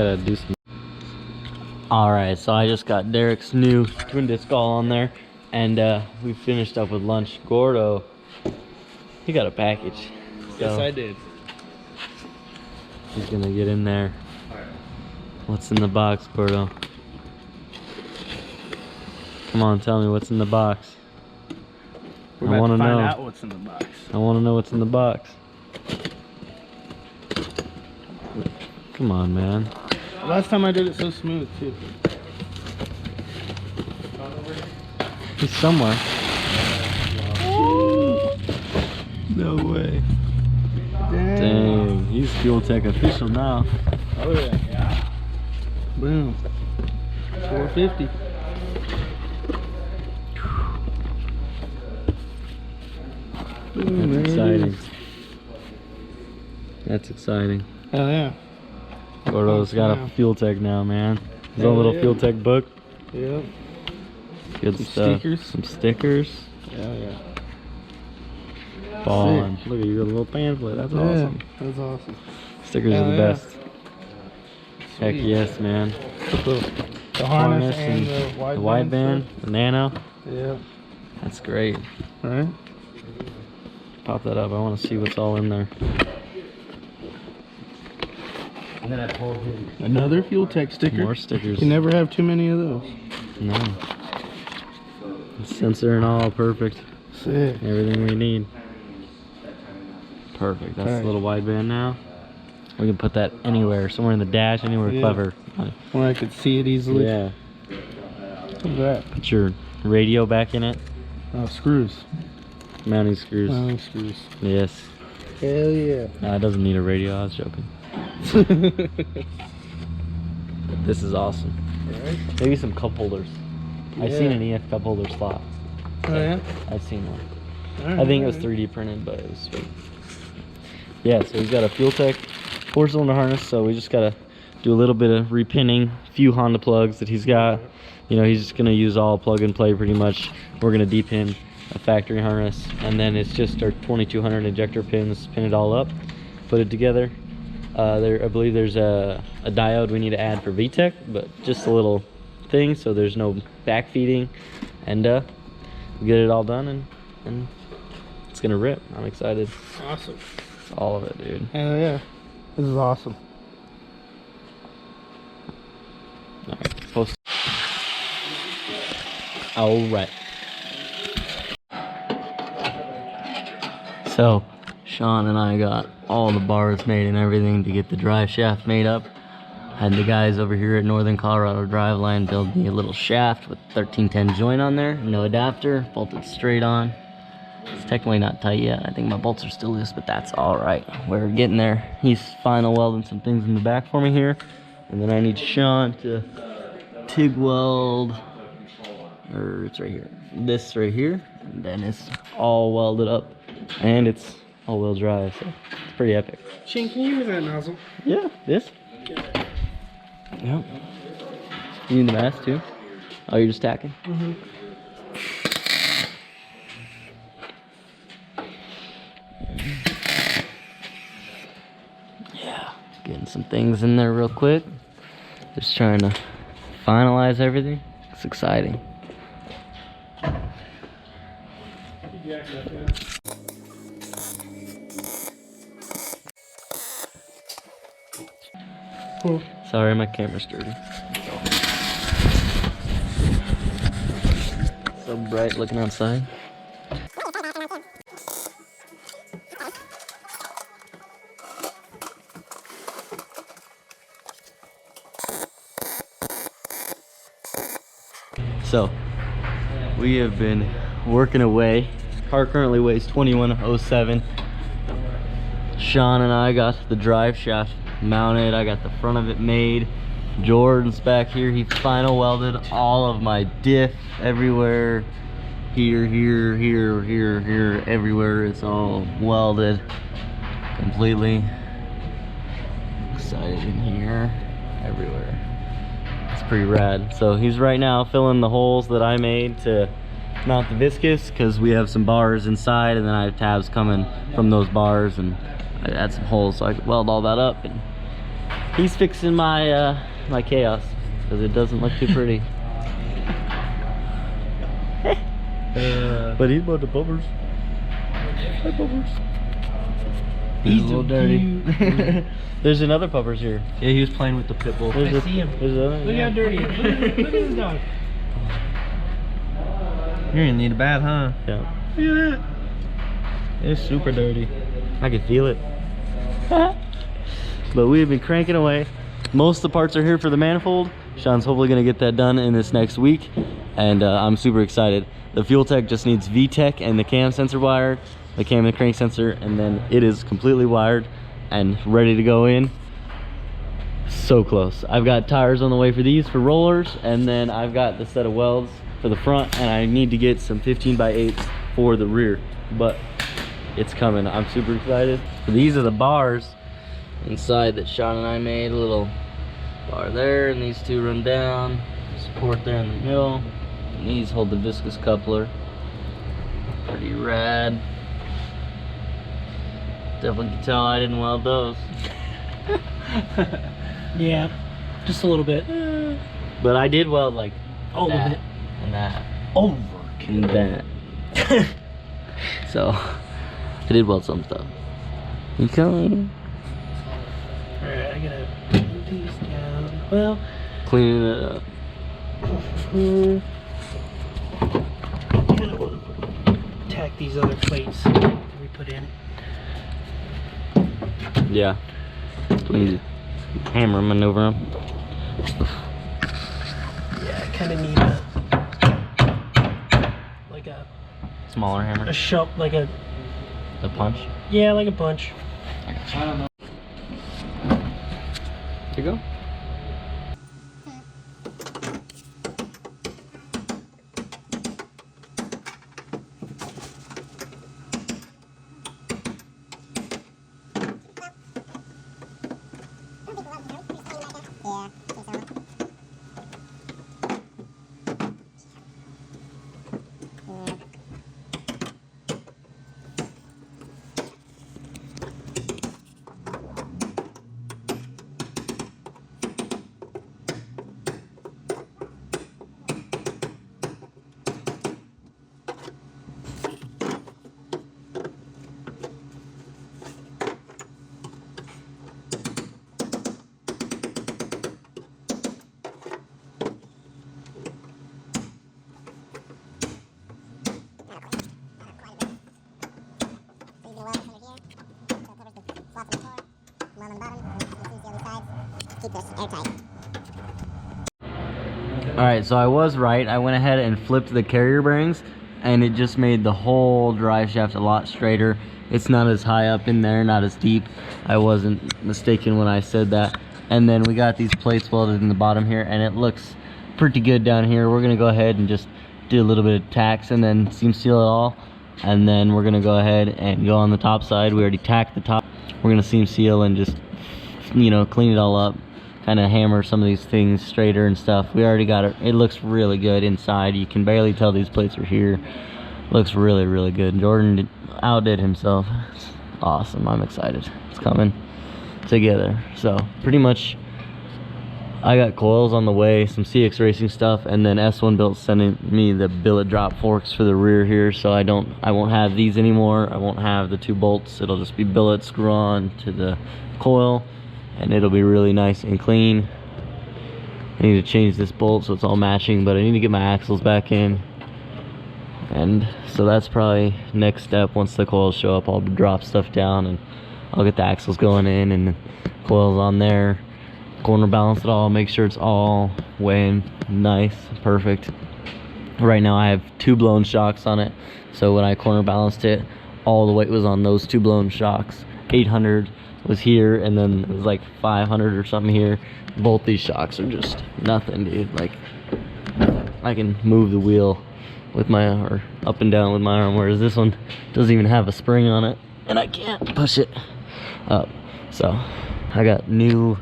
gotta do some. All right, so I just got Derek's new twin disc all on there, and we finished up with lunch. Gordo, he got a package. So yes, I did. He's gonna get in there. What's in the box, Gordo? Come on, tell me what's in the box. We're about to find out what's in the box. I want to know what's in the box. Come on, man. Last time I did it so smooth too. He's somewhere. No way. Dang, he's FUELTECH official now. Oh yeah. Boom. 450. That's exciting. That's exciting. Hell yeah. Gordo's got a FUELTECH now, man. His own little FUELTECH book. Yep. Good Some stuff. stickers. Some stickers. Hell yeah. Ballin'. Look at you, got a little pamphlet. That's awesome. That's awesome. Stickers are the best. Heck yes, man. The harness and the wideband, the nano. Yeah. That's great. Alright. Pop that up. I want to see what's all in there. And then I pulled him. Another FUELTECH sticker. More stickers. You can never have too many of those. No. Sensor and all, perfect. Sick. Everything we need. Perfect. That's a little wideband now. We can put that anywhere, somewhere in the dash, anywhere clever. Where I could see it easily. Yeah. What's that? Put your radio back in it. Oh, screws. Mounting screws. Mounting screws. Yes. Hell yeah. Nah, it doesn't need a radio. I was joking. This is awesome. Right. Maybe some cup holders. I've seen an EF cup holder slot. Oh yeah? I've seen one. I think it was 3D printed, but it was sweet. Yeah, so he's got a FUELTECH 4-cylinder harness, so we just gotta do a little bit of repinning, few Honda plugs that he's got. You know, he's just gonna use all plug and play pretty much. We're gonna depin a factory harness, and then it's just our 2200 injector pins, pin it all up, put it together. I believe there's a diode we need to add for VTEC, but just a little thing, so there's no backfeeding, and we get it all done, and it's gonna rip. I'm excited. Awesome. All of it, dude. Hell yeah. This is awesome. Alright. So, Sean and I got all the bars made and everything to get the drive shaft made up. Had the guys over here at Northern Colorado Driveline build me a little shaft with 1310 joint on there. No adapter, bolted straight on. It's technically not tight yet. I think my bolts are still loose, but that's alright. We're getting there. He's final welding some things in the back for me here. And then I need Sean to TIG weld, or it's right here. This right here. And then it's all welded up. And it's all-wheel drive, so it's pretty epic. Shane, can you use that nozzle? Yeah, this? Yep. You need the mask too? Oh, you're just tacking? Mm-hmm. Yeah, getting some things in there real quick. Just trying to finalize everything. It's exciting. Cool. Sorry, my camera's dirty. So bright looking outside. So, we have been working away. Car currently weighs 2107. Sean and I got the drive shaft mounted. I got the front of it made. Jordan's back here. He final welded all of my diff everywhere. Here, everywhere. It's all welded completely. Excited in here, everywhere. It's pretty rad. So he's right now filling the holes that I made to mount the Viscous, because we have some bars inside, and then I have tabs coming from those bars, and I add some holes so I can weld all that up and He's fixing my my chaos because it doesn't look too pretty. But he's about the bumpers. Hi, bumpers. He's a little dirty. There's another puppers here. Yeah, he was playing with the pit bull. I see him. Look how dirty he is. Look at this dog. You're gonna need a bath, huh? Yeah. Look at that. It's super dirty. I can feel it. But we've been cranking away. Most of the parts are here for the manifold. Sean's hopefully gonna get that done in this next week. And I'm super excited. The FUELTECH just needs VTEC and the cam sensor wired, the cam and crank sensor, and then it is completely wired and ready to go in. So close. I've got tires on the way for these for rollers, and then I've got the set of welds for the front, and I need to get some 15x8s for the rear, but it's coming. I'm super excited. So these are the bars inside that Sean and I made. A little bar there, and these two run down, support there in the middle, and these hold the viscous coupler. Pretty rad. Definitely can tell I didn't weld those. Yeah, just a little bit. But I did weld like All of it. and that Over. and that. So I did weld some stuff. You coming? Alright, I gotta move these down. Well, Cleaning it up. I'm gonna tack these other plates that we put in. Yeah. We need to hammer maneuver them. Yeah, I kind of need a Smaller hammer. a shove, like a punch. yeah, like a punch. I don't know. Here you go. Alright, so I was right. I went ahead and flipped the carrier bearings, and it just made the whole drive shaft a lot straighter. It's not as high up in there, not as deep. I wasn't mistaken when I said that. And then we got these plates welded in the bottom here, and it looks pretty good down here. We're gonna go ahead and just do a little bit of tacks and then seam seal it all. And then we're gonna go ahead and go on the top side. We already tacked the top. We're gonna seam seal and just, you know, clean it all up. Kind of hammer some of these things straighter and stuff. We already got it. It looks really good inside. You can barely tell these plates are here. Looks really, really good. Jordan outdid himself. It's awesome. I'm excited. It's coming together. So pretty much I got coils on the way, some CX Racing stuff, and then S1Built sending me the billet drop forks for the rear here, so I won't have these anymore. I won't have the 2 bolts. It'll just be billet screw on to the coil, and it'll be really nice and clean. I need to change this bolt so it's all matching, but I need to get my axles back in. And so that's probably next step. Once the coils show up, I'll drop stuff down and I'll get the axles going in and the coils on there. Corner balance it all, make sure it's all weighing nice, perfect. Right now I have 2 blown shocks on it, so when I corner balanced it, all the weight was on those 2 blown shocks. 800 was here, and then it was like 500 or something here. Both these shocks are just nothing, dude. Like, I can move the wheel with my, or up and down with my arm, whereas this one doesn't even have a spring on it, and I can't push it up. So I got new,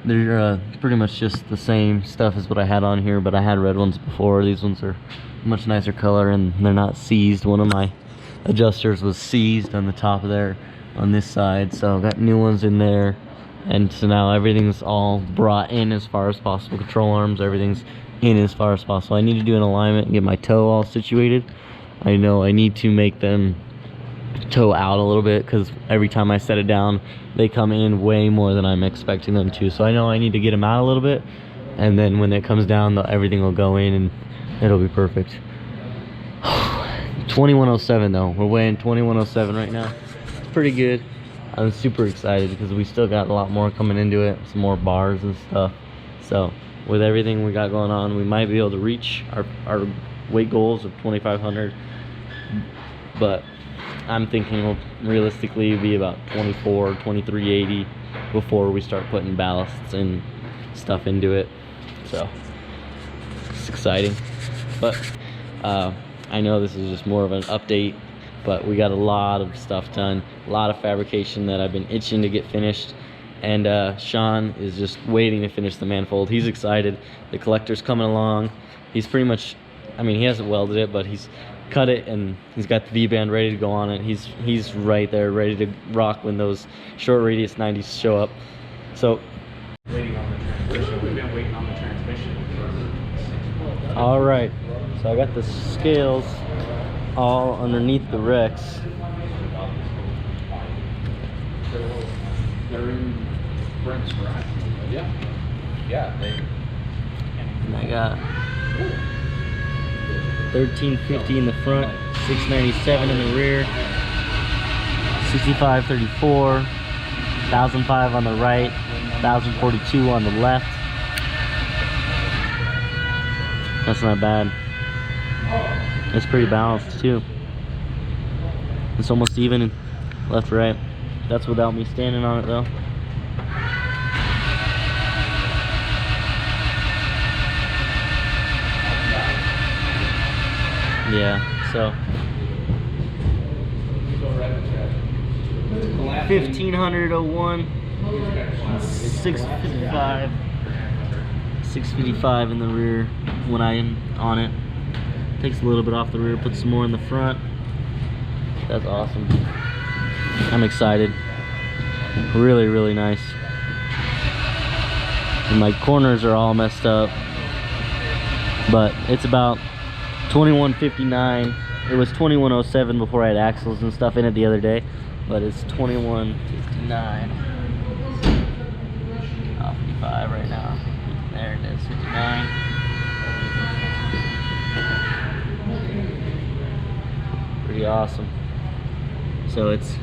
they're pretty much just the same stuff as what I had on here, but I had red ones before. These ones are much nicer color, and they're not seized. One of my adjusters was seized on the top of there on this side, so I got new ones in there. And so now everything's all brought in as far as possible. Control arms, everything's in as far as possible. I need to do an alignment and get my toe all situated. I know I need to make them toe out a little bit because every time I set it down, they come in way more than I'm expecting them to. So I know I need to get them out a little bit, and then when it comes down, everything will go in and it'll be perfect. 2107 though, we're weighing 2107 right now. It's pretty good. I'm super excited because we still got a lot more coming into it, some more bars and stuff. So with everything we got going on, we might be able to reach our weight goals of 2500, but I'm thinking we'll realistically be about 2380 before we start putting ballasts and stuff into it. So it's exciting, but I know this is just more of an update, but we got a lot of stuff done, a lot of fabrication that I've been itching to get finished, and Sean is just waiting to finish the manifold. He's excited. The collector's coming along. He's pretty much, I mean, he hasn't welded it, but he's cut it and he's got the V-band ready to go on it. He's right there ready to rock when those short radius 90s show up. So Waiting on the transmission. We've been waiting on the transmission. all right, so I got the scales all underneath the Rex. They're in Brent's garage. Yeah. Yeah, And I got 1350 in the front, 697 in the rear, 6534, 1005 on the right, 1042 on the left. That's not bad. It's pretty balanced too. It's almost even left right. That's without me standing on it though. Yeah, so 1501, 655 in the rear when I'm on it. Takes a little bit off the rear, put some more in the front. That's awesome. I'm excited. Really, really nice. And my corners are all messed up, but it's about 2159. It was 2107 before I had axles and stuff in it the other day, but it's 2159. 55 right now. There it is, 59. Pretty awesome. So it's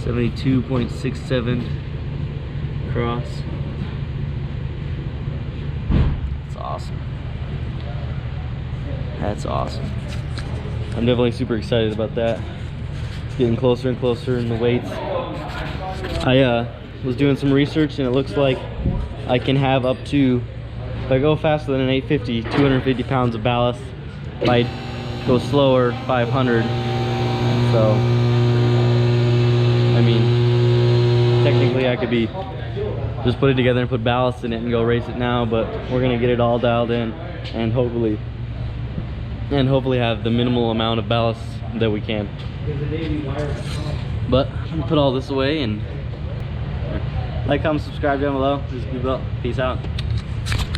72.67 cross. It's awesome. That's awesome. I'm definitely super excited about that. It's getting closer and closer in the weights. I was doing some research and it looks like I can have up to, if I go faster than an 850, 250 pounds of ballast. If I go slower, 500. So, I mean, technically I could be just put it together and put ballast in it and go race it now, but we're gonna get it all dialed in and hopefully have the minimal amount of ballast that we can. But I'm gonna put all this away and like, comment, subscribe down below. This is GoofyBuilt. Peace out.